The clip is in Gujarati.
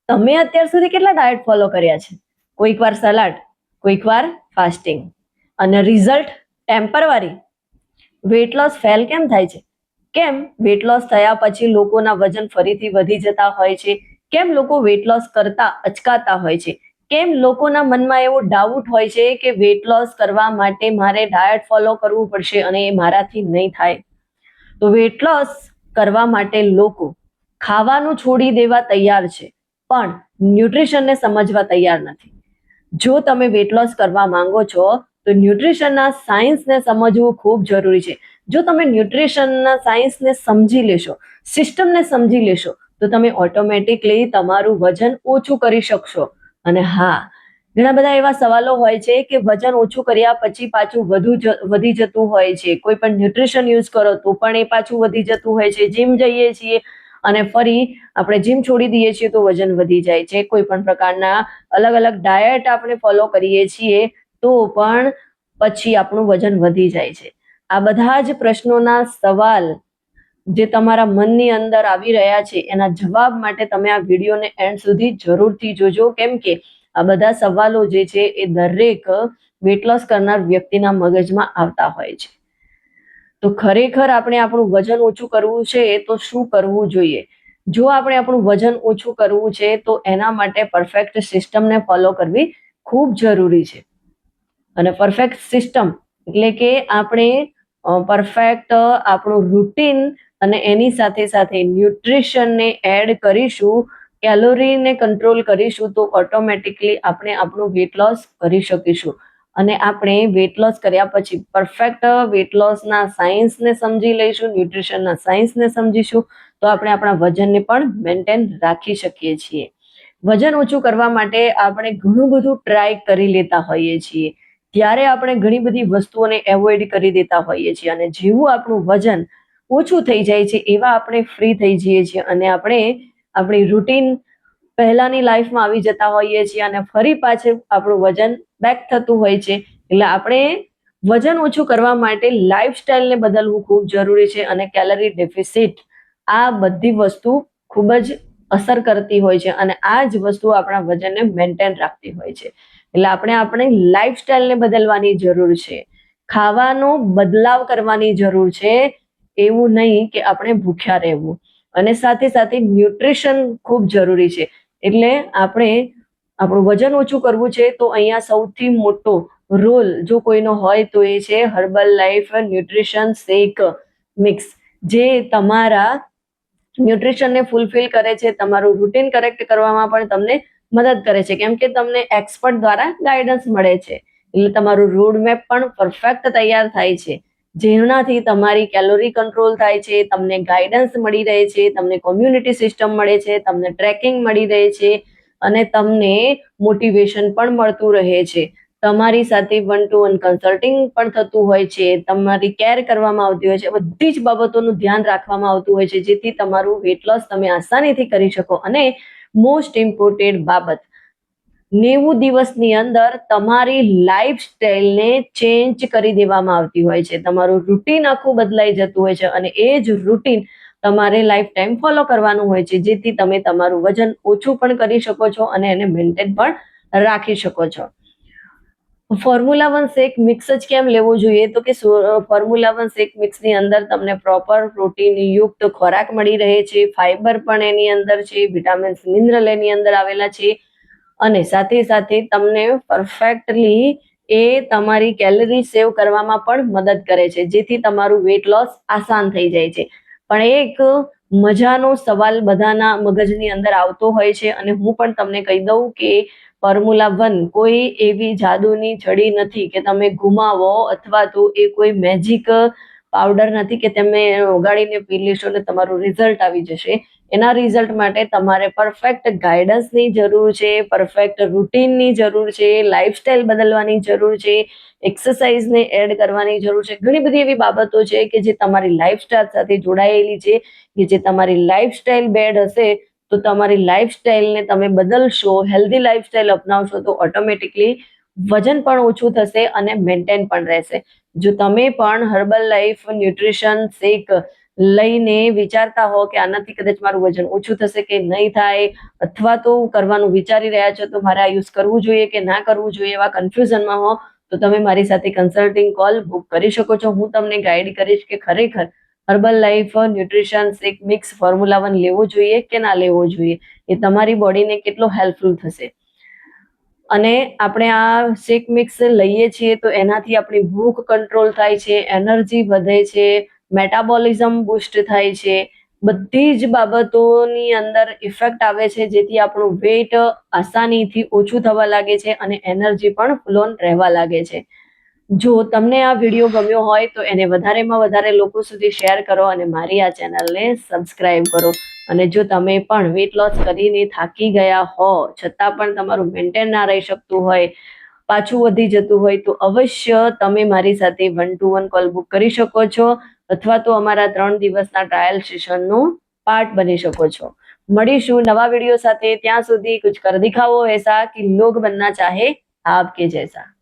તમે અત્યાર સુધી કેટલા ડાયટ ફોલો કર્યા છે? કોઈક વાર સલાડ, કોઈક વાર ફાસ્ટિંગ, અને result temporary. Weight loss fail કેમ થાય છે? કેમ વેટ લોસ થયા પછી લોકોના વજન ફરીથી વધી જતા હોય છે? કેમ લોકો વેટ લોસ કરતા અચકાતા હોય છે? કેમ લોકોના મનમાં એવો ડાઉટ હોય છે કે વેટ લોસ કરવા માટે મારે ડાયટ ફોલો કરવું પડશે અને એ મારાથી નહીં થાય? તો વેટ લોસ કરવા માટે લોકો ખાવાનું છોડી દેવા તૈયાર છે, પણ ન્યુટ્રિશનને સમજવા તૈયાર નથી. જો તમે વેટ લોસ કરવા માંગો છો તો ન્યુટ્રિશનના સાયન્સને સમજવું ખૂબ જરૂરી છે. જો તમે ન્યુટ્રિશનના સાયન્સને સમજી લેશો, સિસ્ટમને સમજી લેશો, તો તમે ઓટોમેટિકલી તમારું વજન ઓછું કરી શકશો. અને હા, ઘણા બધા એવા સવાલો હોય છે કે વજન ઓછું કર્યા પછી પાછું વધી જતું હોય છે. કોઈ પણ ન્યુટ્રિશન યુઝ કરો તો પણ એ પાછું વધી જતું હોય છે. જીમ જઈએ છીએ અને ફરી આપણે જીમ છોડી દઈએ છીએ તો વજન વધી જાય છે. કોઈ પણ પ્રકારના અલગ અલગ ડાયટ આપણે ફોલો કરીએ છીએ તો પણ પછી આપણું વજન વધી જાય છે. આ બધા જ પ્રશ્નોના સવાલ જે તમારા મનની અંદર આવી રહ્યા છે એના જવાબ માટે તમે આ વિડીયોને એન્ડ સુધી જરૂરથી જોજો, કેમ કે આ બધા સવાલો જે છે એ દરેક વેટ લોસ કરનાર વ્યક્તિના મગજમાં આવતા હોય છે. તો ખરેખર આપણે આપણું વજન ઓછું કરવું છે તો શું કરવું જોઈએ? જો આપણે આપણું વજન ઓછું કરવું છે તો એના માટે પરફેક્ટ સિસ્ટમને ફોલો કરવી ખૂબ જરૂરી છે. અને પરફેક્ટ સિસ્ટમ એટલે કે આપણે પરફેક્ટ આપણું રૂટીન અને એની સાથે સાથે ન્યુટ્રિશનને એડ કરીશું, કેલોરીને કંટ્રોલ કરીશું તો ઓટોમેટિકલી આપણે આપણું વેટ લોસ કરી શકીશું. અને આપણે વેટ લોસ કર્યા પછી પરફેક્ટ વેટ લોસના સાયન્સને સમજી લઈશું, ન્યુટ્રિશનના સાયન્સને સમજીશું, તો આપણે આપણા વજનને પણ મેન્ટેન રાખી શકીએ છીએ. વજન ઓછું કરવા માટે આપણે ઘણું બધું ટ્રાય કરી લેતા હોઈએ છીએ, ત્યારે આપણે ઘણી બધી વસ્તુઓને એવોઇડ કરી દેતા હોઈએ છીએ, અને જેવું આપણું વજન ઓછું થઈ જાય છે એવા આપણે ફ્રી થઈ જઈએ છીએ અને આપણે આપણી રૂટીન પહેલાની લાઈફમાં આવી જતા હોઈએ છીએ અને ફરી પાછું આપણું વજન બેક થતું હોય છે. એટલે આપણે વજન ઓછું કરવા માટે લાઈફસ્ટાઈલને બદલવું ખૂબ જરૂરી છે અને કેલરી ડેફિસિટ આ બધી વસ્તુ ખૂબ જ અસર કરતી હોય છે અને આ જ વસ્તુ આપણા વજનને મેન્ટેન રાખતી હોય છે. એટલે આપણે લાઈફસ્ટાઈલને બદલવાની જરૂર છે, ખાવાનો બદલાવ કરવાની જરૂર છે. એવું નહીં કે આપણે ભૂખ્યા રહેવું. અને સાથે સાથે ન્યુટ્રિશન ખૂબ જરૂરી છે. એટલે આપણે આપણું વજન ઓછું કરવું છે તો અહીંયા સૌથી મોટો રોલ જો કોઈનો હોય તો એ છે હર્બલ લાઈફ ન્યુટ્રિશન શેક મિક્સ, જે તમારા ન્યુટ્રિશનને ફૂલફિલ કરે છે, તમારું રૂટીન કરેક્ટ કરવામાં પણ તમને મદદ કરે છે, કેમ કે તમને એક્સપર્ટ દ્વારા ગાઈડન્સ મળે છે. એટલે તમારું રોડમેપ પણ પરફેક્ટ તૈયાર થાય છે, જેનાથી તમારી કેલોરી કંટ્રોલ થાય છે, તમને ગાઈડન્સ મળી રહે છે, તમને કોમ્યુનિટી સિસ્ટમ મળે છે, તમને ટ્રેકિંગ મળી રહે છે અને તમને મોટિવેશન પણ મળતું રહે છે. તમારી સાથે 1-to-1 કન્સલ્ટિંગ પણ થતું હોય છે, તમારી કેર કરવામાં આવતી હોય છે, બધી જ બાબતોનું ધ્યાન રાખવામાં આવતું હોય છે, જેથી તમારું વેટ લોસ તમે આસાનીથી કરી શકો. અને મોસ્ટ ઇમ્પોર્ટન્ટ બાબત, 90 દિવસની અંદર તમારી લાઈફસ્ટાઈલને ચેન્જ કરી દેવામાં આવતી હોય છે. તમારું રૂટીન આખું બદલાઈ જતું હોય છે અને એ જ રૂટીન તમારે લાઈફ ટાઈમ ફોલો કરવાનું હોય છે, જેથી તમે તમારું વજન ઓછું પણ કરી શકો છો અને એને મેન્ટેન પણ રાખી શકો છો. ફોર્મ્યુલા 1 શેક મિક્સ જ કેમ લેવો જોઈએ? તો કે ફોર્મ્યુલા 1 શેક મિક્સની અંદર તમને પ્રોપર પ્રોટીન યુક્ત ખોરાક મળી રહે છે, ફાઈબર પણ એની અંદર છે, વિટામિન્સ મિનરલ એની અંદર આવેલા છે અને સાથે સાથે તમને પરફેક્ટલી એ તમારી કેલરી સેવ કરવામાં પણ મદદ કરે છે, જેથી તમારું વેટ લોસ આસાન થઈ જાય છે. પણ એક મજાનો સવાલ બધાના મગજની અંદર આવતો હોય છે અને હું પણ તમને કહી દઉં કે ફોર્મ્યુલા 1 કોઈ એવી જાદુની છડી નથી કે તમે ઘુમાવો, અથવા તો એ કોઈ મેજિક પાવડર નથી કે તમે ઓગાળીને પી લેશો અને તમારું રિઝલ્ટ આવી જશે. એના રિઝલ્ટ માટે તમારે પરફેક્ટ ગાઈડન્સની જરૂર છે, પરફેક્ટ રૂટીનની જરૂર છે, લાઈફસ્ટાઈલ બદલવાની જરૂર છે, એક્સરસાઇઝને એડ કરવાની જરૂર છે. ઘણી બધી એવી બાબતો છે કે જે તમારી લાઈફસ્ટાઈલ સાથે જોડાયેલી છે, કે જે તમારી લાઈફસ્ટાઈલ બેડ હશે તો તમારી લાઈફસ્ટાઈલને તમે બદલશો, હેલ્ધી લાઈફસ્ટાઈલ અપનાવશો તો ઓટોમેટિકલી વજન પણ ઓછું થશે અને મેન્ટેન પણ રહેશે. જો તમે પણ હર્બલ લાઈફ ન્યુટ્રિશન શેક લઈને વિચારતા હો કે આનાથી કદાચ મારું વજન ઓછું થશે કે નહીં થાય, અથવા તો કરવાનું વિચારી રહ્યા છો તો મારે આ યુઝ કરવું જોઈએ કે ના કરવું જોઈએ, એવા કન્ફ્યુઝનમાં હો તો તમે મારી સાથે કન્સલ્ટિંગ કોલ બુક કરી શકો છો. હું તમને ગાઈડ કરીશ કે ખરેખર હર્બલ લાઈફ ન્યુટ્રિશન શેક મિક્સ ફોર્મ્યુલા 1 લેવો જોઈએ કે ના લેવો જોઈએ, એ તમારી બોડીને કેટલો હેલ્પફુલ થશે. અને આપણે આ શેક મિક્સ લઈએ છીએ તો એનાથી આપણી ભૂખ કંટ્રોલ થાય છે, એનર્જી વધે છે, મેટાબોલિઝમ બૂસ્ટ થાય છે, બધી જ બાબતોની અંદર ઇફેક્ટ આવે છે, જેથી આપણું વેટ આસાનીથી ઓછું થવા લાગે છે અને એનર્જી પણ ફૂલ ઓન રહેવા લાગે છે. જો તમને આ વિડીયો ગમ્યો હોય તો એને વધારેમાં વધારે લોકો સુધી શેર કરો અને મારી આ ચેનલને સબસ્ક્રાઇબ કરો. અને જો તમે પણ વેટ લોસ કરીને થાકી ગયા હો છતાં પણ તમારું મેન્ટેન ના રહી શકતું હોય, પાછું વધી જતું હોય, તો અવશ્ય તમે મારી સાથે 1-to-1 કોલ બુક કરી શકો છો, અથવા તો અમારા 3 દિવસના ટ્રાયલ સેશનનું પાર્ટ બની શકો છો. મળીશું નવા વિડીયો સાથે. ત્યાં સુધી કુછ કર દિખાવો એસા કે લોગ બનના ચાહે આપકે જૈસા.